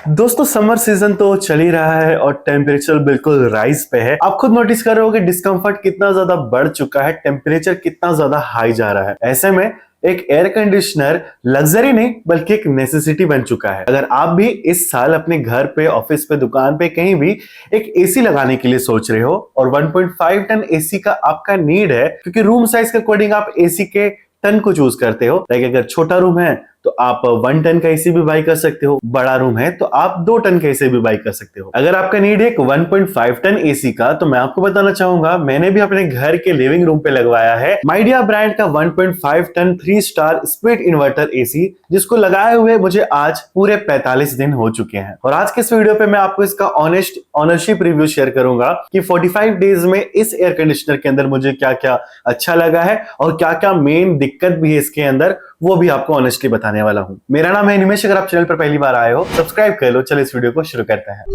दोस्तों summer season तो चल ही रहा है और टेम्परेचर बिल्कुल राइज पे है। आप खुद नोटिस कर रहे हो कि डिस्कंफर्ट कितना ज्यादा बढ़ चुका है, टेम्परेचर कितना ज्यादा हाई जा रहा है। ऐसे में एक एयर कंडीशनर लग्जरी नहीं बल्कि एक नेसेसिटी बन चुका है। अगर आप भी इस साल अपने घर पे, ऑफिस पे, दुकान पे कहीं भी एक एसी लगाने के लिए सोच रहे हो और 1.5 टन एसी का आपका नीड है, क्योंकि रूम साइज के अकॉर्डिंग आप एसी के टन को चूज करते हो। लाइक अगर छोटा रूम है तो आप 1 टन का एसी भी बाई कर सकते हो, बड़ा रूम है तो आप 2 टन का एसी भी बाई कर सकते हो। अगर आपका नीड है 1.5 टन एसी का, तो मैं आपको बताना चाहूंगा, मैंने भी अपने घर के लिविंग रूम पे लगवाया है माइडिया ब्रांड का 1.5 ton 3 star split inverter AC, जिसको लगाए हुए मुझे आज पूरे 45 दिन हो चुके हैं। और आज के इस वीडियो पे मैं आपको इसका ऑनेस्ट ऑनरशिप रिव्यू शेयर करूंगा कि 45 डेज में इस एयर कंडीशनर के अंदर मुझे क्या क्या अच्छा लगा है और क्या क्या मेन दिक्कत भी है इसके अंदर, वो भी आपको ऑनेस्टली बताने वाला हूं। मेरा नाम है निमेश। अगर आप चैनल पर पहली बार आए हो, सब्सक्राइब कर लो। चलो इस वीडियो को शुरू करते हैं।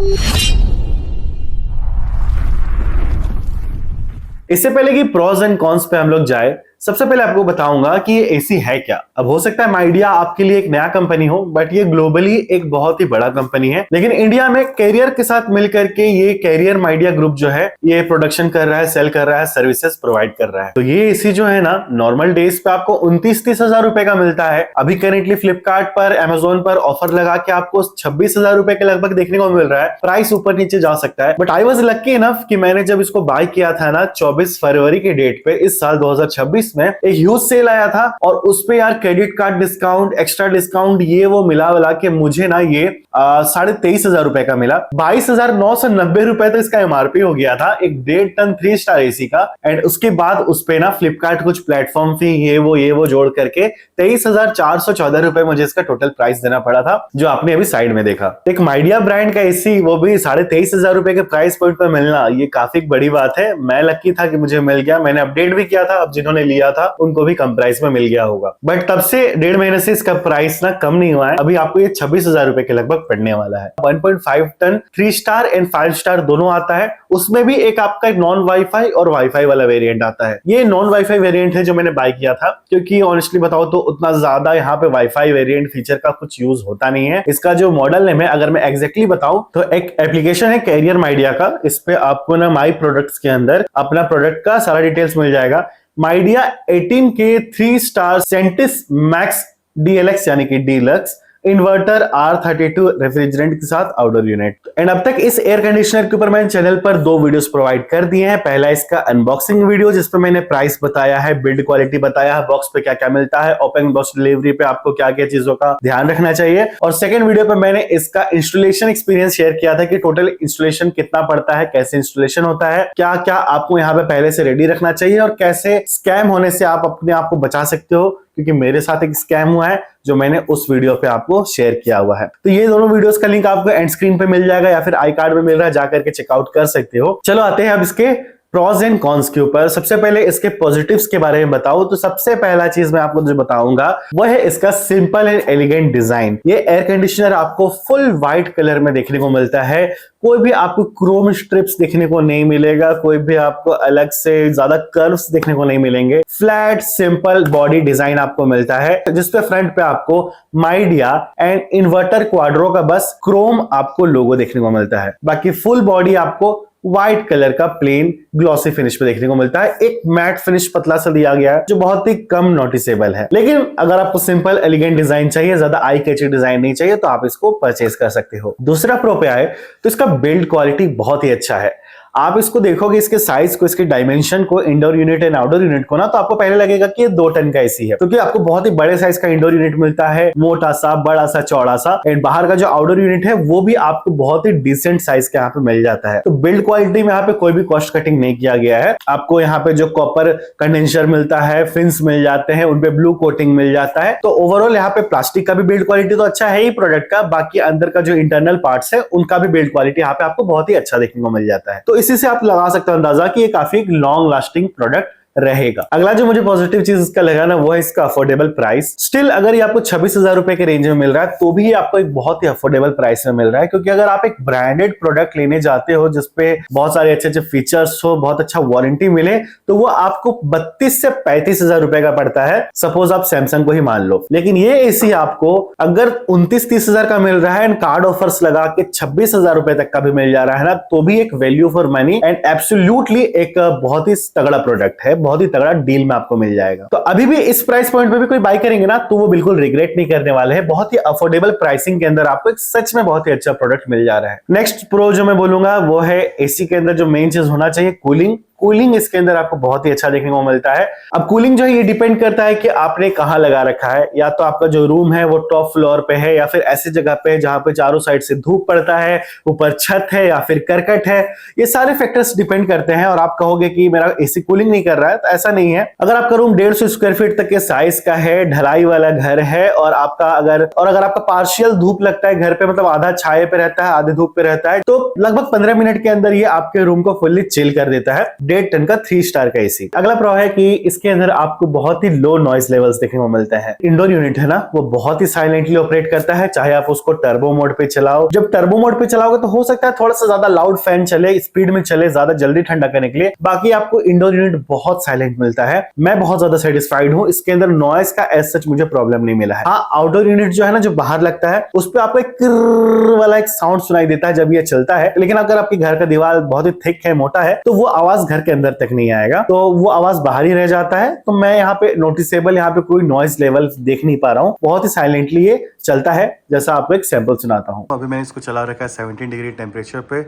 इससे पहले कि प्रोज एंड कॉन्स पे हम लोग जाए, सबसे पहले आपको बताऊंगा कि ये एसी है क्या। अब हो सकता है माइडिया आपके लिए एक नया कंपनी हो, बट ये ग्लोबली एक बहुत ही बड़ा कंपनी है। लेकिन इंडिया में कैरियर के साथ मिलकर के ये कैरियर माइडिया ग्रुप जो है ये प्रोडक्शन कर रहा है, सेल कर रहा है, सर्विसेज प्रोवाइड कर रहा है। तो ये एसी जो है ना, नॉर्मल डेज पे आपको 29-30 हजार रुपए का मिलता है। अभी करेंटली फ्लिपकार्ट पर, अमेजोन पर ऑफर लगा के आपको 26 हजार रुपए के लगभग देखने को मिल रहा है। प्राइस ऊपर नीचे जा सकता है, but I was lucky enough कि मैंने जब इसको बाय किया था ना 24 फरवरी के डेट पे इस साल 2026 में एक ह्यूज सेल आया था, और उस पे यार credit card discount, extra discount, ये वो मिला वाला के मुझे ना ये 23,500 रुपए का मिला। 22,990 रुपए तो इसका एमआरपी हो गया था एक 1.5 टन 3 स्टार एसी का। एंड उसके बाद उस पे ना फ्लिपकार्ट कुछ प्लेटफॉर्म फी ये वो जोड़ करके 23,414 रुपए मुझे इसका टोटल प्राइस देना पड़ा था, जो आपने अभी साइड में देखा। एक माइडिया ब्रांड का एसी, वो भी 23,500 रुपए के प्राइस पॉइंट पर मिलना, ये काफी बड़ी बात है। मैं लकी था कि मुझे मिल गया। मैंने अपडेट भी किया था, अब जिन्होंने लिया था उनको भी कम प्राइस में मिल गया होगा। बट तब से 1.5 महीने से इसका प्राइस ना कम नहीं हुआ है। अभी आपको ये 26,000 रुपए के लगभग पड़ने वाला है। 1.5 टन 3 स्टार एंड 5 स्टार दोनों आता है। उसमें भी एक आपका नॉन वाईफाई और वाईफाई वाला वेरिएंट आता है। ये नॉन वाईफाई वेरिएंट है जो मैंने बाय किया था, क्योंकि ऑनेस्टली बताओ तो उतना ज्यादा यहाँ पे वाईफाई वेरिएंट फीचर का कुछ यूज होता नहीं है। इसका जो मॉडल नेम है, अगर मैं एग्जैक्टली बताऊं तो एक एप्लीकेशन है कैरियर माइडिया का। इस पे आपको ना माई प्रोडक्ट्स के अंदर अपना प्रोडक्ट का सारा डिटेल्स मिल जाएगा। माइडिया 18K 3 स्टार सेंटिस मैक्स डीएलएक्स यानी कि डीलक्स इन्वर्टर R32 रेफ्रिजरेंट के साथ आउटडोर यूनिट। एंड अब तक इस एयर कंडीशनर के ऊपर मैंने चैनल पर 2 वीडियोस प्रोवाइड कर दिए हैं। पहला इसका अनबॉक्सिंग वीडियो, जिसपे मैंने प्राइस बताया है, बिल्ड क्वालिटी बताया है, बॉक्स पे क्या क्या मिलता है, ओपन बॉक्स डिलीवरी पे आपको क्या क्या चीजों का ध्यान रखना चाहिए। और सेकंड वीडियो पे मैंने इसका इंस्टॉलेशन एक्सपीरियंस शेयर किया था कि टोटल इंस्टॉलेशन कितना पड़ता है, कैसे इंस्टॉलेशन होता है, क्या क्या आपको यहाँ पे पहले से रेडी रखना चाहिए और कैसे स्कैम होने से आप अपने आप को बचा सकते हो, क्योंकि मेरे साथ एक स्कैम हुआ है जो मैंने उस वीडियो पे आपको शेयर किया हुआ है। तो ये दोनों वीडियोस का लिंक आपको एंड स्क्रीन पे मिल जाएगा या फिर आई कार्ड में मिल रहा है, जाकर के चेकआउट कर सकते हो। चलो आते हैं अब इसके प्रोज एंड कॉन्स के ऊपर। सबसे पहले इसके पॉजिटिव्स के बारे में बताओ तो सबसे पहला चीज मैं आपको जो बताऊंगा वो है इसका सिंपल एंड एलिगेंट डिजाइन। ये एयर कंडीशनर आपको फुल व्हाइट कलर में देखने को मिलता है। कोई भी आपको क्रोम स्ट्रिप्स देखने को नहीं मिलेगा, कोई भी आपको अलग से ज्यादा कर्व्स देखने को नहीं मिलेंगे। फ्लैट सिंपल बॉडी डिजाइन आपको मिलता है, जिसपे फ्रंट पे आपको माइडिया एंड इन्वर्टर क्वाड्रो का बस क्रोम आपको लोगो देखने को मिलता है। बाकी फुल बॉडी आपको व्हाइट कलर का प्लेन ग्लॉसी फिनिश पे देखने को मिलता है। एक मैट फिनिश पतला सा दिया गया है जो बहुत ही कम नोटिसेबल है। लेकिन अगर आपको सिंपल एलिगेंट डिजाइन चाहिए, ज्यादा आई कैची डिजाइन नहीं चाहिए, तो आप इसको परचेज कर सकते हो। दूसरा प्रो पे आए तो इसका बिल्ड क्वालिटी बहुत ही अच्छा है। आप इसको देखोगे, इसके साइज को, इसके डायमेंशन को, indoor unit and outdoor unit को ना, तो आपको पहले लगेगा कि ये 2 टन का एसी है, क्योंकि आपको बहुत ही बड़े साइज का इंडोर यूनिट मिलता है, मोटा सा, बड़ा सा, चौड़ा सा। एंड बाहर का जो आउटडोर यूनिट है वो भी आपको बहुत ही डिसेंट साइज का यहाँ पे मिल जाता है। तो बिल्ड क्वालिटी में यहाँ पे कोई भी कॉस्ट कटिंग नहीं किया गया है। आपको यहाँ पे जो कॉपर कंडेंसर मिलता है, फिन्स मिल जाते हैं, उनपे ब्लू कोटिंग मिल जाता है। तो ओवरऑल यहाँ पे प्लास्टिक का भी बिल्ड क्वालिटी तो अच्छा है ही प्रोडक्ट का, बाकी अंदर का जो इंटरनल पार्ट्स है उनका भी बिल्ड क्वालिटी यहाँ पे आपको बहुत ही अच्छा देखने को मिल जाता है। तो इसी से आप लगा सकते हो अंदाजा कि ये काफी लॉन्ग लास्टिंग प्रोडक्ट रहेगा। अगला जो मुझे पॉजिटिव चीज इसका लगा ना, वो है इसका अफोर्डेबल प्राइस। स्टिल अगर ये आपको 26,000 रुपए के रेंज में मिल रहा है तो भी आपको एक बहुत ही अफोर्डेबल प्राइस में मिल रहा है, क्योंकि अगर आप एक ब्रांडेड प्रोडक्ट लेने जाते हो जिसपे बहुत सारे अच्छे अच्छे फीचर्स हो, बहुत अच्छा वारंटी मिले, तो वो आपको 32 से 35,000 रुपए का पड़ता है, सपोज आप सैमसंग को ही मान लो। लेकिन ये एसी आपको अगर 29-30,000 का मिल रहा है एंड कार्ड ऑफर्स लगा के 26,000 रुपए तक का भी मिल जा रहा है ना, तो भी एक value for money and absolutely एक बहुत ही तगड़ा प्रोडक्ट है, बहुत ही तगड़ा डील में आपको मिल जाएगा। तो अभी भी इस प्राइस पॉइंट पे भी कोई बाय करेंगे ना तो वो बिल्कुल रिग्रेट नहीं करने वाले हैं। बहुत ही अफोर्डेबल प्राइसिंग के अंदर आपको एक सच में बहुत ही अच्छा प्रोडक्ट मिल जा रहा है। नेक्स्ट प्रो जो मैं बोलूंगा वो है एसी के अंदर जो मेन चीज होना चाहिए, कूलिंग। कूलिंग इसके अंदर आपको बहुत ही अच्छा देखने को मिलता है। अब कूलिंग जो है ये डिपेंड करता है कि आपने कहां लगा रखा है, या तो आपका जो रूम है वो टॉप फ्लोर पे है, या फिर ऐसी जगह पे जहां पे चारों साइड से धूप पड़ता है, ऊपर छत है या फिर करकट है। ये सारे फैक्टर्स डिपेंड करते हैं। और आप कहोगे कि मेरा एसी कूलिंग नहीं कर रहा है, तो ऐसा नहीं है। अगर आपका रूम 150 स्क्वायर फीट तक के साइज का है, ढलाई वाला घर है, और अगर आपका पार्शियल धूप लगता है घर पे, मतलब आधा छाए पे रहता है आधे धूप पे रहता है, तो लगभग 15 मिनट के अंदर ये आपके रूम को फुल्ली चिल कर देता है। 1.5 टन का 3 स्टार का एसी। अगला प्रो है कि इसके अंदर आपको बहुत ही लो नॉइज लेवल्स देखने को मिलते हैं। इंडोर यूनिट है ना, वो बहुत ही साइलेंटली ऑपरेट करता है, चाहे आप उसको टर्बो मोड पे चलाओ। जब टर्बो मोड पे चलाओगे तो हो सकता है थोड़ा सा ज्यादा लाउड फैन चले, स्पीड में चले, ज्यादा जल्दी ठंडा करने के लिए। बाकी आपको इंडोर यूनिट बहुत साइलेंट मिलता है। मैं बहुत ज्यादा सेटिस्फाइड हूं। इसके अंदर नॉइज का एज सच मुझे प्रॉब्लम नहीं मिला है। हाँ, आउटडोर यूनिट जो है ना, जो बाहर लगता है, उस पर आपको एक किर्र वाला एक साउंड सुनाई देता है जब ये चलता है। लेकिन अगर आपके घर का दीवार बहुत ही थिक है, मोटा है, तो वो आवाज घर के अंदर तक नहीं आएगा, तो वो आवाज बाहर ही रह जाता है। तो मैं यहाँ पे नोटिसेबल यहाँ पे कोई नॉइज लेवल देख नहीं पा रहा हूँ। बहुत ही साइलेंटली ये चलता है, जैसा आपको एक सैंपल सुनाता हूँ। अभी मैंने इसको चला रखा है 17 डिग्री टेम्परेचर पे,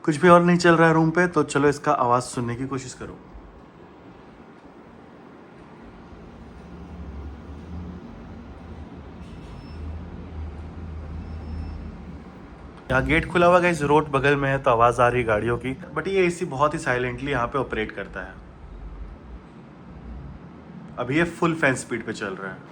कुछ भी और नहीं चल रहा है रूम पे। तो चलो इसका आवाज सुनने की कोशिश करो। यहाँ गेट खुला हुआ है, रोड बगल में है तो आवाज आ रही है गाड़ियों की, बट ये एसी बहुत ही साइलेंटली यहाँ पे ऑपरेट करता है। अभी ये फुल फैन स्पीड पे चल रहा है।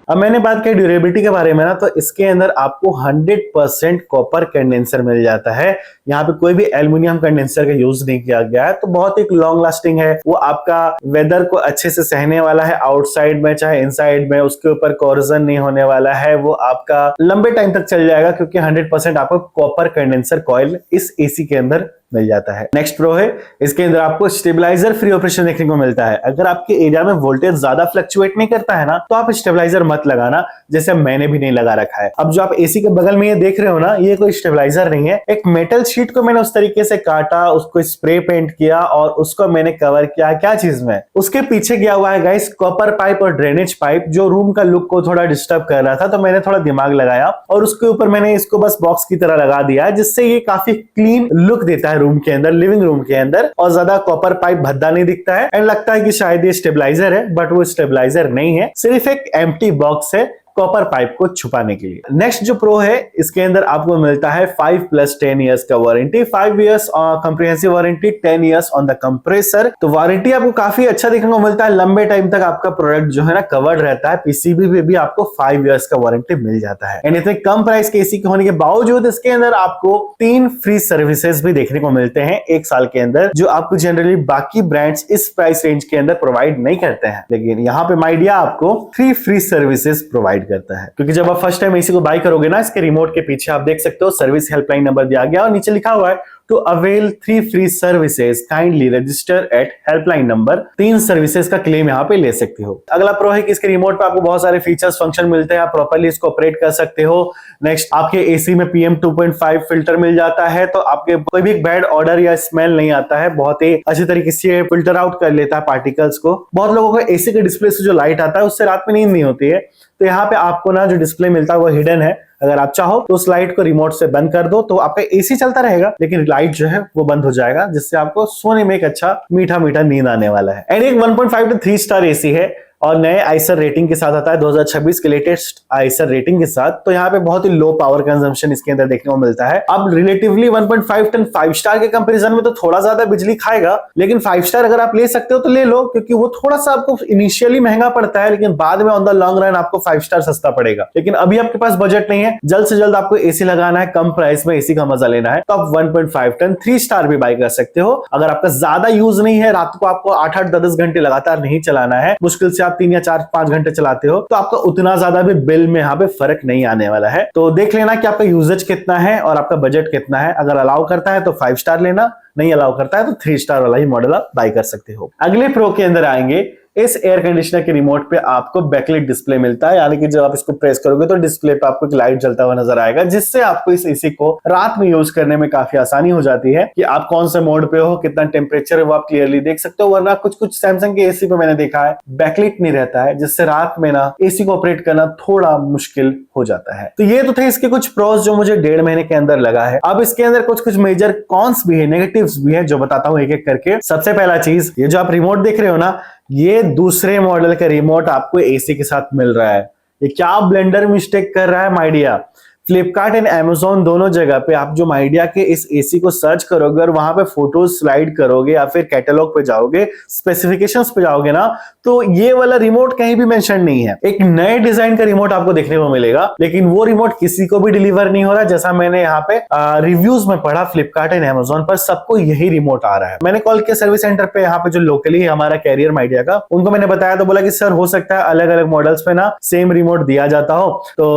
अब मैंने बात की ड्यूरेबिलिटी के बारे में ना, तो इसके अंदर आपको 100% कॉपर कंडेंसर मिल जाता है। यहाँ पे कोई भी एल्युमिनियम कंडेंसर का यूज नहीं किया गया है, तो बहुत ही लॉन्ग लास्टिंग है। वो आपका वेदर को अच्छे से सहने वाला है, आउटसाइड में चाहे इनसाइड में, उसके ऊपर कोरोजन नहीं होने वाला है। वो आपका लंबे टाइम तक चल जाएगा, क्योंकि 100% आपको कॉपर कंडेंसर कॉइल इस एसी के अंदर मिल जाता है। नेक्स्ट प्रो है, इसके अंदर आपको स्टेबलाइजर फ्री ऑपरेशन देखने को मिलता है। अगर आपके एरिया में वोल्टेज ज्यादा फ्लक्चुएट नहीं करता है ना, तो आप स्टेबलाइजर मत लगाना, जैसे मैंने भी नहीं लगा रखा है। अब जो आप एसी के बगल में ये देख रहे हो ना, ये कोई स्टेबलाइजर नहीं है। एक मेटल शीट को मैंने उस तरीके से काटा, उसको स्प्रे पेंट किया और उसको मैंने कवर किया। क्या चीज में उसके पीछे गया हुआ है गाइस, कॉपर पाइप और ड्रेनेज पाइप, जो रूम का लुक को थोड़ा डिस्टर्ब कर रहा था। तो मैंने थोड़ा दिमाग लगाया और उसके ऊपर मैंने इसको बस बॉक्स की तरह लगा दिया, जिससे ये काफी क्लीन लुक देता है रूम के अंदर, लिविंग रूम के अंदर, और ज्यादा कॉपर पाइप भद्दा नहीं दिखता है। एंड लगता है कि शायद ये स्टेबलाइजर है, बट वो स्टेबलाइजर नहीं है, सिर्फ एक एम्प्टी बॉक्स है कॉपर पाइप को छुपाने के लिए। नेक्स्ट जो प्रो है, इसके अंदर आपको मिलता है 5+10 इयर्स का warranty, 5 years comprehensive warranty, 10 years on the compressor. तो वारंटी आपको काफी अच्छा देखने को मिलता है। लंबे टाइम तक आपका प्रोडक्ट जो है ना कवर्ड रहता है। पीसीबी पे भी आपको 5 इयर्स का वारंटी मिल जाता है। एंड इतने कम प्राइस के एसी के होने के बावजूद इसके अंदर आपको 3 फ्री सर्विसेज भी देखने को मिलते हैं 1 साल के अंदर, जो आपको जनरली बाकी ब्रांड्स इस प्राइस रेंज के अंदर प्रोवाइड नहीं करते हैं। लेकिन यहाँ पे माइडिया आपको 3 फ्री सर्विसेज प्रोवाइड करता है। क्योंकि जब आप फर्स्ट टाइम एसी को बाय करोगे ना, इसके रिमोट के पीछे आप देख सकते हो सर्विस हेल्पलाइन नंबर दिया गया और नीचे लिखा हुआ है to avail 3 free services kindly register at helpline number. 3 services का क्लेम यहाँ पे ले सकते हो। अगला प्रो है कि इसके रिमोट पे आपको बहुत सारे फीचर्स फंक्शन मिलते हैं, आप प्रॉपर्ली इसको ऑपरेट कर सकते हो। नेक्स्ट, आपके एसी में PM 2.5 फिल्टर मिल जाता है, तो आपके कोई भी बैड ऑर्डर या स्मेल नहीं आता है। बहुत ही अच्छी तरीके से फिल्टर आउट कर लेता है पार्टिकल्स को। बहुत लोगों को एसी के डिस्प्ले से जो लाइट आता है उससे रात में नींद नहीं होती है, तो यहाँ पे आपको ना जो डिस्प्ले मिलता है वो हिडन है। अगर आप चाहो तो उस लाइट को रिमोट से बंद कर दो, तो आपका एसी चलता रहेगा लेकिन लाइट जो है वो बंद हो जाएगा, जिससे आपको सोने में एक अच्छा मीठा मीठा नींद आने वाला है। एंड एक 1.5 to 3 स्टार एसी है। और नए आइसर रेटिंग के साथ आता है 2026 के लेटेस्ट आइसर रेटिंग के साथ। तो यहाँ पे बहुत ही लो पावर कंजम्पशन इसके अंदर देखने को मिलता है। अब रिलेटिवली 1.5 टन 5 स्टार के कंपैरिजन में तो थोड़ा ज्यादा बिजली खाएगा, लेकिन 5 स्टार अगर आप ले सकते हो तो ले लो, क्योंकि वो थोड़ा सा आपको इनिशियली महंगा पड़ता है, लेकिन बाद में ऑन द लॉन्ग रन आपको 5 स्टार सस्ता पड़ेगा। लेकिन अभी आपके पास बजट नहीं है, जल्द से जल्द आपको एसी लगाना है, कम प्राइस में एसी का मजा लेना है, तो आप 1.5 टन 3 स्टार भी बाय कर सकते हो। अगर आपका ज्यादा यूज नहीं है, रात को आपको 8-8 10 घंटे लगातार नहीं चलाना है, मुश्किल से आप 3 या 4-5 घंटे चलाते हो, तो आपका उतना ज्यादा भी बिल में यहाँ पे फर्क नहीं आने वाला है। तो देख लेना कि आपका यूजेज कितना है और आपका बजट कितना है। अगर अलाउ करता है तो 5 स्टार लेना, नहीं अलाउ करता है तो 3 स्टार वाला ही मॉडल आप बाय कर सकते हो। अगले प्रो के अंदर आएंगे। इस एयर कंडीशनर के रिमोट पे आपको बैकलाइट डिस्प्ले मिलता है, यानी कि जब आप इसको प्रेस करोगे तो डिस्प्ले पे आपको एक लाइट जलता हुआ नजर आएगा, जिससे आपको इस एसी को रात में यूज करने में काफी आसानी हो जाती है कि आप कौन से मोड पे हो, कितना टेम्परेचर है वो आप क्लियरली देख सकते हो। वरना कुछ सैमसंग के एसी पे मैंने देखा है बैकलाइट नहीं रहता है, जिससे रात में ना एसी को ऑपरेट करना थोड़ा मुश्किल हो जाता है। तो ये तो थे इसके कुछ प्रोस जो मुझे 1.5 महीने के अंदर लगा है। अब इसके अंदर कुछ मेजर कॉन्स भी है, नेगेटिव्स भी है, जो बताता हूं एक एक करके। सबसे पहला चीज, ये जो आप रिमोट देख रहे हो ना, ये दूसरे मॉडल का रिमोट आपको एसी के साथ मिल रहा है। ये क्या ब्लेंडर मिस्टेक कर रहा है माइडिया? फ्लिपकार्ट एंड अमेजोन दोनों जगह पे आप जो माइडिया के इस एसी को सर्च करोगे और वहां पे फोटोज स्लाइड करोगे या फिर कैटलॉग पे जाओगे, स्पेसिफिकेशंस पे जाओगे ना, तो ये वाला रिमोट कहीं भी मेंशन नहीं है। एक नए डिजाइन का रिमोट आपको देखने को मिलेगा, लेकिन वो रिमोट किसी को भी डिलीवर नहीं हो रहा। जैसा मैंने यहाँ पे रिव्यूज में पढ़ा, फ्लिपकार्ट एंड अमेजोन पर सबको यही रिमोट आ रहा है। मैंने कॉल किया सर्विस सेंटर पे, यहाँ पे जो लोकली हमारा कैरियर माइडिया का, उनको मैंने बताया तो बोला कि सर हो सकता है अलग अलग मॉडल्स पे ना सेम रिमोट दिया जाता हो, तो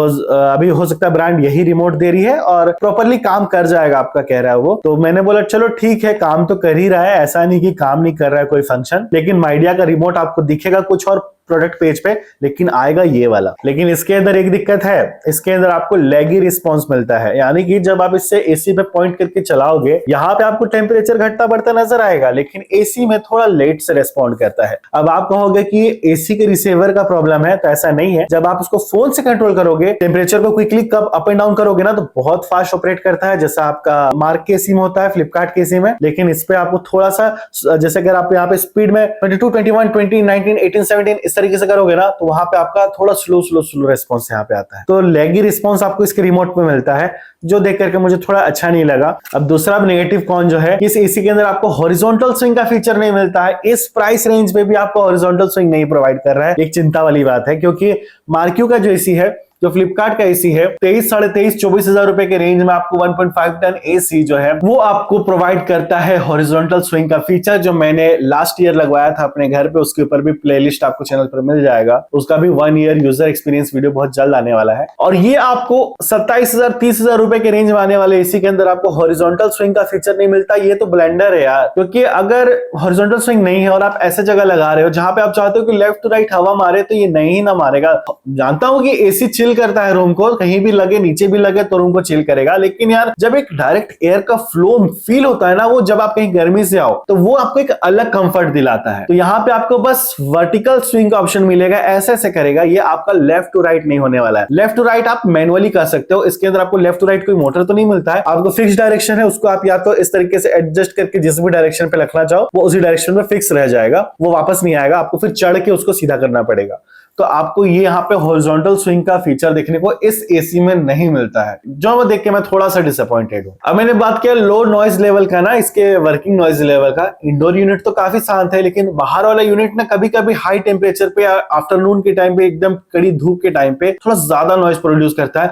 अभी हो सकता है ब्रांड यही रिमोट दे रही है और प्रॉपरली काम कर जाएगा आपका, कह रहा है वो। तो मैंने बोला चलो ठीक है, काम तो कर ही रहा है, ऐसा नहीं कि काम नहीं कर रहा है कोई फंक्शन, लेकिन माइडिया का रिमोट आपको दिखेगा कुछ और प्रोडक्ट पेज पे, लेकिन आएगा ये वाला। लेकिन इसके अंदर एक दिक्कत है, इसके अंदर आपको लैगी रिस्पॉन्स मिलता है, यानी कि जब आप इससे एसी पे पॉइंट करके चलाओगे, यहाँ पे आपको टेम्परेचर घटता बढ़ता नजर आएगा, लेकिन एसी में थोड़ा लेट से रेस्पॉन्ड करता है। अब आप कहोगे कि एसी के रिसीवर का प्रॉब्लम है, तो ऐसा नहीं है। जब आप उसको फोन से कंट्रोल करोगे, टेम्परेचर को क्विकली कब अप एंड डाउन करोगे ना, तो बहुत फास्ट ऑपरेट करता है, जैसा आपका मार्क के एसी में होता है, फ्लिपकार्ट के एसी में। लेकिन इस पे आपको थोड़ा सा, जैसे अगर आप यहाँ पे स्पीड में 22, 21, 20, 19, 18, 17 इस तरीके से करोगे ना, तो वहां पे आपका थोड़ा स्लो रिस्पॉन्स यहाँ पे आता है। तो लैगी रिस्पॉन्स आपको इसके रिमोट में मिलता है, जो देख करके मुझे थोड़ा अच्छा नहीं लगा। अब दूसरा नेगेटिव कौन जो है, इस एसी के अंदर आपको हॉरिजॉन्टल स्विंग का फीचर नहीं मिलता है। इस प्राइस रेंज में भी आपको हॉरिजॉन्टल स्विंग नहीं प्रोवाइड कर रहा है, एक चिंता वाली बात है, क्योंकि मार्क्यू का जो एसी है, जो फ्लिपकार्ट का एसी है, 23, 23.5, 24,000 रुपए के रेंज में आपको 1.5 टन एसी जो है वो आपको प्रोवाइड करता है हॉरिजॉन्टल स्विंग का फीचर, जो मैंने लास्ट ईयर लगवाया था अपने घर पे। उसके ऊपर भी प्लेलिस्ट आपको चैनल पर मिल जाएगा, उसका भी 1 ईयर यूजर एक्सपीरियंस वीडियो बहुत जल्द आने वाला है। और ये आपको 27,000, 30,000 रुपए के रेंज में आने वाले एसी के अंदर आपको हॉरिजॉन्टल स्विंग का फीचर नहीं मिलता। ये तो ब्लेंडर है यार, क्योंकि अगर हॉरिजॉन्टल स्विंग नहीं है और आप ऐसे जगह लगा रहे हो जहां पे आप चाहते हो कि लेफ्ट टू राइट हवा मारे, तो ये नहीं ना मारेगा। जानता हूं कि एसी चिल करता है रूम को, कहीं भी लगे, नीचे भी लगे तो रूम को चिल करेगा, लेकिन यार जब एक डायरेक्ट एयर का फ्लो फील होता है ना, वो जब आप कहीं गर्मी से आओ तो वो आपको एक अलग कंफर्ट दिलाता है। तो यहाँ पे आपको बस वर्टिकल स्विंग का ऑप्शन मिलेगा, ऐसे करेगा, ये आपका लेफ्ट टू राइट नहीं होने वाला है। लेफ्ट टू राइट आप मैनुअली कर सकते हो, इसके अंदर आपको लेफ्ट टू राइट कोई मोटर तो नहीं मिलता है, आपको फिक्स डायरेक्शन है, उसको आप या तो इस तरीके से एडजस्ट करके जिस भी डायरेक्शन पे रखना चाहो वो उसी डायरेक्शन में फिक्स रह जाएगा, वो वापस नहीं आएगा, आपको फिर चढ़ के उसको सीधा करना पड़ेगा। तो आपको ये यहाँ पे हॉरिजॉन्टल स्विंग का फीचर देखने को इस एसी में नहीं मिलता है, जो मैं देख के मैं थोड़ा सा डिसअपॉइंटेड हूं। अब मैंने बात किया लो नॉइज लेवल का ना, इसके वर्किंग नॉइज लेवल का। इंडोर यूनिट तो काफी शांत है, लेकिन बाहर वाला यूनिट ना कभी कभी हाई टेम्परेचर पे, आफ्टरनून के टाइम पे, एकदम कड़ी धूप के टाइम पे थोड़ा ज्यादा नॉइज प्रोड्यूस करता है।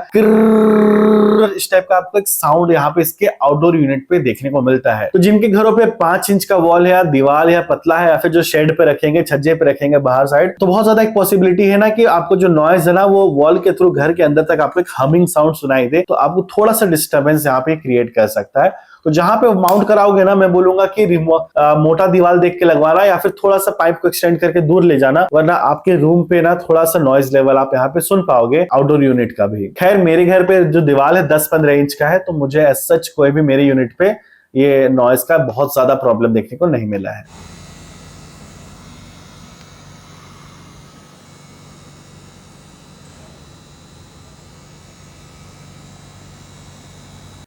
इस टाइप का आपको एक साउंड यहाँ पे इसके आउटडोर यूनिट पे देखने को मिलता है। तो जिनके घरों पे 5 इंच का वॉल है, या दीवार या पतला है, या फिर जो शेड पे रखेंगे, छज्जे पे रखेंगे बाहर साइड, तो बहुत ज्यादा एक पॉसिबिलिटी है ना कि आपको जो नॉइज है ना वो वॉल के थ्रू घर के अंदर तक आपको एक हमिंग साउंड सुनाई दे, तो आपको थोड़ा सा डिस्टर्बेंस यहाँ पे क्रिएट कर सकता है। तो जहां पे माउंट कराओगे ना, मैं बोलूंगा कि मोटा दीवार देख के लगवाना, या फिर थोड़ा सा पाइप को एक्सटेंड करके दूर ले जाना, वरना आपके रूम पे ना थोड़ा सा नॉइज लेवल आप यहाँ पे सुन पाओगे आउटडोर यूनिट का भी। खैर मेरे घर पे जो दीवार है 10-15 इंच का है, तो मुझे एज सच कोई भी मेरे यूनिट पे ये नॉइज का बहुत ज्यादा प्रॉब्लम देखने को नहीं मिला है।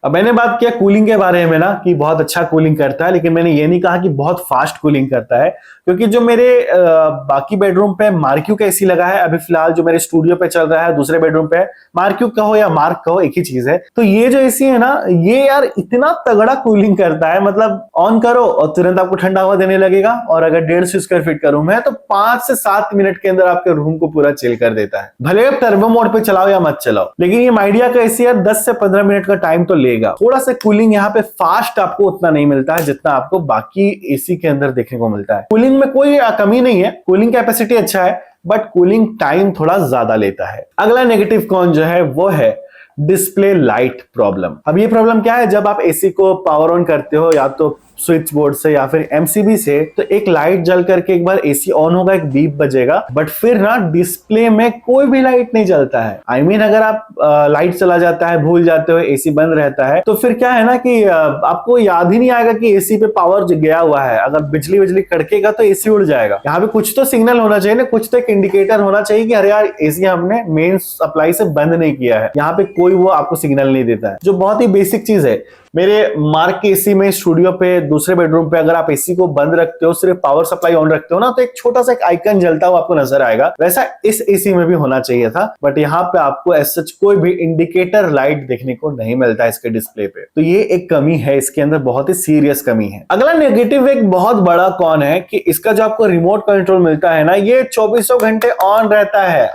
अब मैंने बात किया कूलिंग के बारे में ना कि बहुत अच्छा कूलिंग करता है, लेकिन मैंने ये नहीं कहा कि बहुत फास्ट कूलिंग करता है, क्योंकि जो मेरे बाकी बेडरूम पे मार्क्यू का एसी लगा है, अभी फिलहाल जो मेरे स्टूडियो पे चल रहा है दूसरे बेडरूम पे, मार्क्यू कहो या मार्क कहो एक ही चीज है। तो ये जो एसी है ना, ये यार इतना तगड़ा कूलिंग करता है, मतलब ऑन करो और तुरंत आपको ठंडा हवा देने लगेगा, और अगर 150 स्क्वायर फीट का रूम है तो 5 से 7 मिनट के अंदर आपके रूम को पूरा चिल कर देता है। भले आप टर्बो मोड पे चलाओ या मत चलाओ, लेकिन ये माइडिया का एसी यार 10 से 15 मिनट का टाइम तो लेगा। थोड़ा सा कूलिंग यहाँ पे फास्ट आपको उतना नहीं मिलता है जितना आपको बाकी एसी के अंदर देखने को मिलता है। कूलिंग में कोई कमी नहीं है, कूलिंग कैपेसिटी अच्छा है, बट कूलिंग टाइम थोड़ा ज्यादा लेता है। अगला नेगेटिव कॉन जो है वो है डिस्प्ले लाइट प्रॉब्लम। अब ये प्रॉब्लम क्या है, जब आप एसी को पावर ऑन करते हो या तो स्विच बोर्ड से या फिर एमसीबी से, तो एक लाइट जल करके एक बार एसी ऑन होगा, एक बीप बजेगा, बट फिर ना डिस्प्ले में कोई भी लाइट नहीं जलता है। आई मीन अगर आप लाइट चला जाता है, भूल जाते हो, एसी बंद रहता है, तो फिर क्या है ना कि आपको याद ही नहीं आएगा कि एसी पे पावर गया हुआ है। अगर बिजली बिजली कड़केगा तो एसी उड़ जाएगा। यहाँ पे कुछ तो सिग्नल होना चाहिए ना, कुछ तो एक इंडिकेटर होना चाहिए कि अरे यार एसी हमने मेन सप्लाई से बंद नहीं किया है। यहाँ पे कोई वो आपको सिग्नल नहीं देता है, जो बहुत ही बेसिक चीज है। मेरे मार्क के एसी में स्टूडियो पे दूसरे बेडरूम पे अगर आप एसी को बंद रखते हो, सिर्फ पावर सप्लाई ऑन रखते हो ना, तो एक छोटा सा एक आइकन जलता हुआ आपको नजर आएगा। वैसा इस एसी में भी होना चाहिए था, बट यहाँ पे आपको ऐसा कोई भी इंडिकेटर लाइट देखने को नहीं मिलता इसके डिस्प्ले पे। तो ये एक कमी है इसके अंदर, बहुत ही सीरियस कमी है। अगला नेगेटिव एक बहुत बड़ा कौन है कि इसका जो आपको रिमोट कंट्रोल मिलता है ना, ये 24 घंटे ऑन रहता है।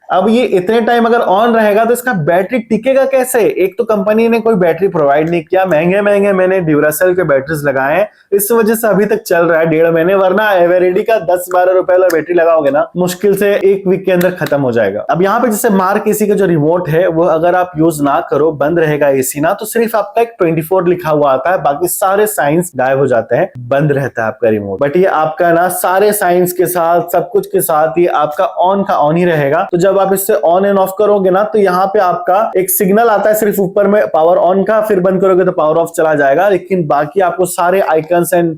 अब ये इतने टाइम अगर ऑन रहेगा तो इसका बैटरी टिकेगा कैसे? एक तो कंपनी ने कोई बैटरी प्रोवाइड नहीं किया, महंगे महंगे मैंने ड्यूरासेल के बैटरीज लगाए हैं, इस वजह से अभी तक चल रहा है 1.5 महीने, वरना एवरेडी का 10-12 रुपए वाला बैटरी लगाओगे ना, मुश्किल से 1 वीक के अंदर खत्म हो जाएगा। अब यहाँ पे जैसे मार्क एसी का जो रिमोट है वो अगर आप यूज ना करो, बंद रहेगा एसी ना, तो सिर्फ आपका एक 24 लिखा हुआ आता है, बाकी सारे साइंस गायब हो जाते हैं, बंद रहता है आपका रिमोट। बट ये आपका ना सारे साइंस के साथ, सब कुछ के साथ ये आपका ऑन का ऑन ही रहेगा। तो जब आप इससे ऑन एंड ऑफ करोगे ना, तो यहाँ पे आपका एक सिग्नल आता है सिर्फ ऊपर में पावर ऑन का, फिर बंद करोगे तो पावर ऑफ चला जाएगा, लेकिन बाकी आपको सारे आइकन्स एंड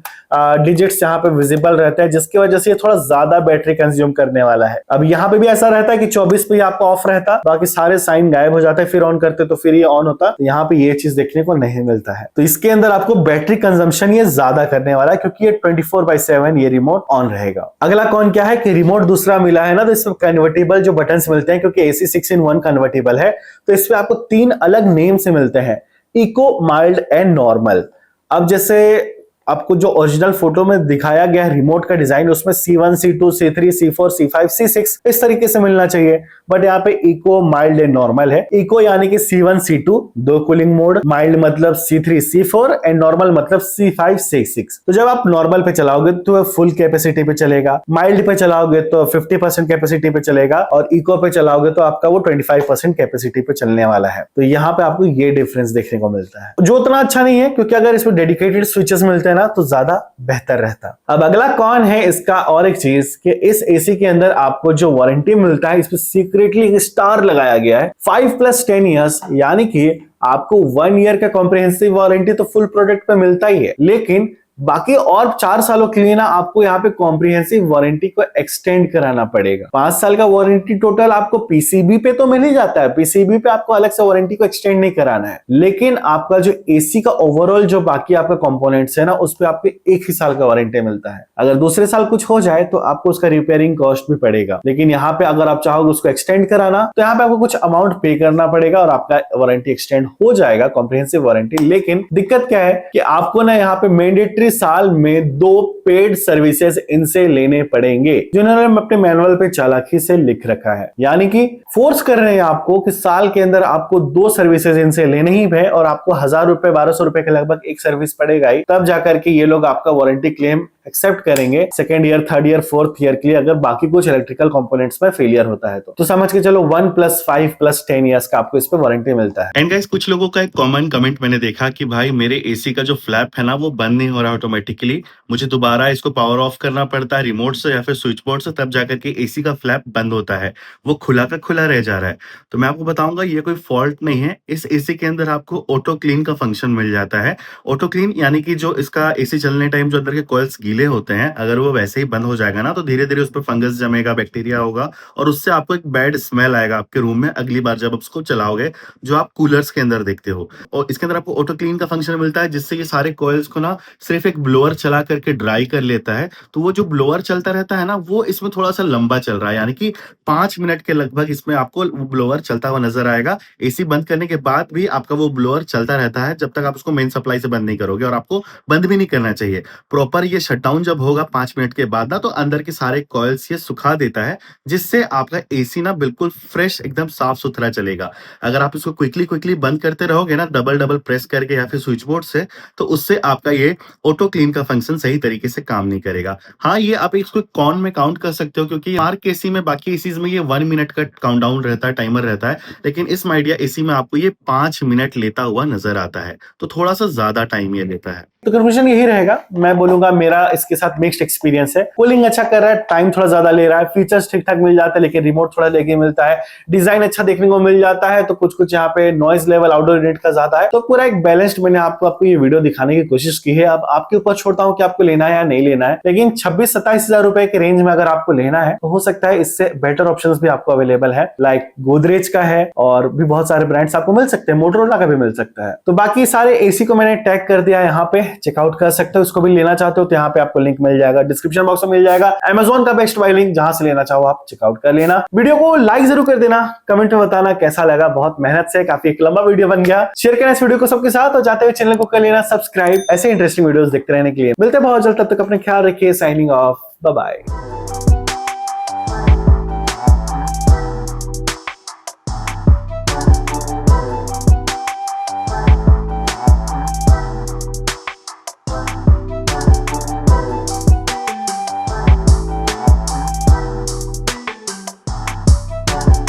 डिजिट्स यहाँ पे विजिबल रहते हैं, जिसकी वजह से ये थोड़ा ज्यादा बैटरी कंज्यूम करने वाला है। अब यहाँ पे भी ऐसा रहता है कि 24 पे आपका ऑफ रहता, बाकी सारे साइन गायब हो जाते हैं, फिर ऑन करते तो फिर ये ऑन होता। तो यहाँ पे ये चीज देखने को नहीं मिलता है। तो इसके अंदर आपको बैटरी कंजम्पशन ये ज्यादा करने वाला है, क्योंकि ये 24/7 ये रिमोट ऑन रहेगा। अगला कौन क्या है कि रिमोट दूसरा मिला है ना, तो इसमें कन्वर्टेबल जो बटन मिलते हैं, क्योंकि AC 6-in-1 कन्वर्टेबल है, तो इसमें आपको 3 अलग नेम से मिलते हैं, इको, माइल्ड एंड नॉर्मल। अब जैसे आपको जो ओरिजिनल फोटो में दिखाया गया है रिमोट का डिजाइन, उसमें C1, C2, C3, C4, C5, C6 इस तरीके से मिलना चाहिए, बट यहाँ पे इको, माइल्ड एंड नॉर्मल है। इको यानी कि C1, C2 2 cooling mode, mild मतलब C3, C4 एंड नॉर्मल मतलब C5, C6। तो जब आप नॉर्मल पे चलाओगे तो फुल कैपेसिटी पे चलेगा, माइल्ड पे चलाओगे तो 50% कैपेसिटी पे चलेगा, और इको पे चलाओगे तो आपका वो 25% कैपेसिटी पे चलने वाला है। तो यहाँ पे आपको ये डिफरेंस देखने को मिलता है, जो उतना अच्छा नहीं है, क्योंकि अगर इसमें डेडिकेटेड स्विचेस मिलते हैं ना तो ज्यादा बेहतर रहता। अब अगला कौन है इसका और एक चीज कि इस एसी के अंदर आपको जो वारंटी मिलता है, इस पे सीक्रेटली स्टार लगाया गया है 5+10 ईयर्स, यानी कि आपको 1 ईयर का कॉम्प्रिहेंसिव वारंटी तो फुल प्रोडक्ट पे मिलता ही है, लेकिन बाकी और 4 सालों के लिए ना आपको यहाँ पे कॉम्प्रिहेंसिव वारंटी को एक्सटेंड कराना पड़ेगा। 5 साल का वारंटी टोटल आपको पीसीबी पे तो मिल ही जाता है, पीसीबी पे आपको अलग से वारंटी को एक्सटेंड नहीं कराना है, लेकिन आपका जो एसी का ओवरऑल जो बाकी आपका कंपोनेंट्स है ना, उस पे आपको 1 ही साल का वारंटी मिलता है। अगर दूसरे साल कुछ हो जाए तो आपको उसका रिपेयरिंग कॉस्ट भी पड़ेगा, लेकिन यहाँ पे अगर आप चाहोगे उसको एक्सटेंड कराना तो यहाँ पे आपको कुछ अमाउंट पे करना पड़ेगा और आपका वारंटी एक्सटेंड हो जाएगा, कॉम्प्रिहेंसिव वारंटी। लेकिन दिक्कत क्या है कि आपको ना यहाँ पे मैंडेटरी साल में 2 पेड सर्विसेज इनसे लेने पड़ेंगे, जिन्होंने अपने मैनुअल पे चालाकी से लिख रखा है, यानी कि फोर्स कर रहे हैं आपको कि साल के अंदर आपको 2 सर्विसेज इनसे लेने ही है, और आपको 1000 रुपए 1200 रुपए के लगभग एक सर्विस पड़ेगा ही, तब जाकर के ये लोग आपका वारंटी क्लेम एक्सेप्ट करेंगे second year, third year, fourth year के लिए, अगर बाकी कुछ इलेक्ट्रिकल कंपोनेंट्स में फेलियर होता है तो समझ के चलो 1+5+10 ईयर्स का आपको इस पे वारंटी मिलता है। एंड गाइस, कुछ लोगों का एक कॉमन कमेंट मैंने देखा कि भाई मेरे एसी का जो फ्लैप है ना वो बंद नहीं हो रहा ऑटोमेटिकली, मुझे दोबारा इसको पावर ऑफ करना पड़ता है रिमोट से या फिर स्विच बोर्ड से, तब जाकर के एसी का फ्लैप बंद होता है, वो खुला का खुला रह जा रहा है। तो मैं आपको बताऊंगा ये कोई फॉल्ट नहीं है, इस एसी के अंदर आपको ऑटो क्लीन का फंक्शन मिल जाता है। ऑटो क्लीन यानी कि जो इसका एसी चलने टाइम जो अंदर के कॉइल्स गीले ढीले होते हैं, अगर वो वैसे ही बंद हो जाएगा ना तो धीरे-धीरे उस पे फंगस जमेगा, बैक्टीरिया होगा और उससे आपको एक बैड स्मेल आएगा आपके रूम में अगली बार जब आप उसको चलाओगे, जो आप कूलर्स के अंदर देखते हो। और इसके अंदर आपको ऑटो क्लीन का फंक्शन मिलता है जिससे ये सारे कॉइल्स को ना सिर्फ एक ब्लोअर चला करके ड्राई कर लेता है। तो वो जो ब्लोअर चलता रहता है ना, वो इसमें थोड़ा-सा लंबा चल रहा है, यानी कि 5 मिनट के लगभग इसमें आपको वो ब्लोअर चलता हुआ नज़र आएगा। एसी बंद करने के बाद भी आपका वो ब्लोअर चलता रहता है जब तक आप उसको मेन सप्लाई से बंद नहीं करोगे, और आपको बंद भी नहीं करना चाहिए। प्रॉपर ये शटडाउन जब होगा 5 मिनट के बाद ना, तो अंदर के सारे कॉइल्स ये सुखा देता है, जिससे आपका एसी ना बिल्कुल फ्रेश एकदम साफ-सुथरा चलेगा। अगर आप इसको क्विकली बंद करते रहोगे ना डबल-डबल प्रेस करके या फिर स्विच बोर्ड से, तो उससे आपका ये ऑटो क्लीन का फंक्शन सही तरीके से काम नहीं करेगा। हाँ, ये आप इसको कॉन में काउंट कर सकते हो, क्योंकि मार्क एसी में बाकी एसीज में ये 1 मिनट का काउंटडाउन रहता है, टाइमर रहता है, लेकिन इस माइडिया एसी में आपको ये 5 मिनट लेता हुआ नज़र आता है, तो थोड़ा-सा ज़्यादा टाइम ये लेता है। तो कंक्लूजन यही रहेगा, मैं बोलूंगा मेरा इसके साथ मिक्स्ड एक्सपीरियंस है। कूलिंग अच्छा कर रहा है, टाइम थोड़ा ज्यादा ले रहा है, फीचर्स ठीक ठाक मिल जाता है, लेकिन रिमोट थोड़ा लेके मिलता है, डिजाइन अच्छा देखने को मिल जाता है, तो कुछ यहाँ पे नॉइज लेवल आउटडोर यूनिट का ज्यादा है। तो पूरा एक बैलेंस्ड मैंने आपको ये वीडियो दिखाने की कोशिश की है। अब आपके ऊपर छोड़ता हूँ कि आपको लेना है या नहीं लेना है, लेकिन 26-27 हजार रुपए के रेंज में अगर आपको लेना है तो हो सकता है इससे बेटर ऑप्शंस भी आपको अवेलेबल है, लाइक गोदरेज का है और भी बहुत सारे ब्रांड्स आपको मिल सकते हैं, मोटोरोला का भी मिल सकता है। तो बाकी सारे एसी को मैंने टैग कर दिया यहाँ पे, चेकआउट कर सकते हो। इसको भी लेना चाहते हो तो यहाँ पे आपको लिंक मिल जाएगा, डिस्क्रिप्शन बॉक्स में मिल जाएगा, Amazon का बेस्ट बाय लिंक, जहां से लेना चाहो आप चेकआउट कर लेना। वीडियो को लाइक जरूर कर देना, कमेंट में बताना कैसा लगा, बहुत मेहनत से काफी एक लंबा वीडियो बन गया। शेयर करना इस वीडियो को सबके साथ और जाते हुए चैनल को कर लेना सब्सक्राइब, ऐसे इंटरेस्टिंग वीडियोस देखते रहने के लिए। मिलते हैं बहुत जल्द, तब तक अपने ख्याल रखिए। Signing off, bye bye.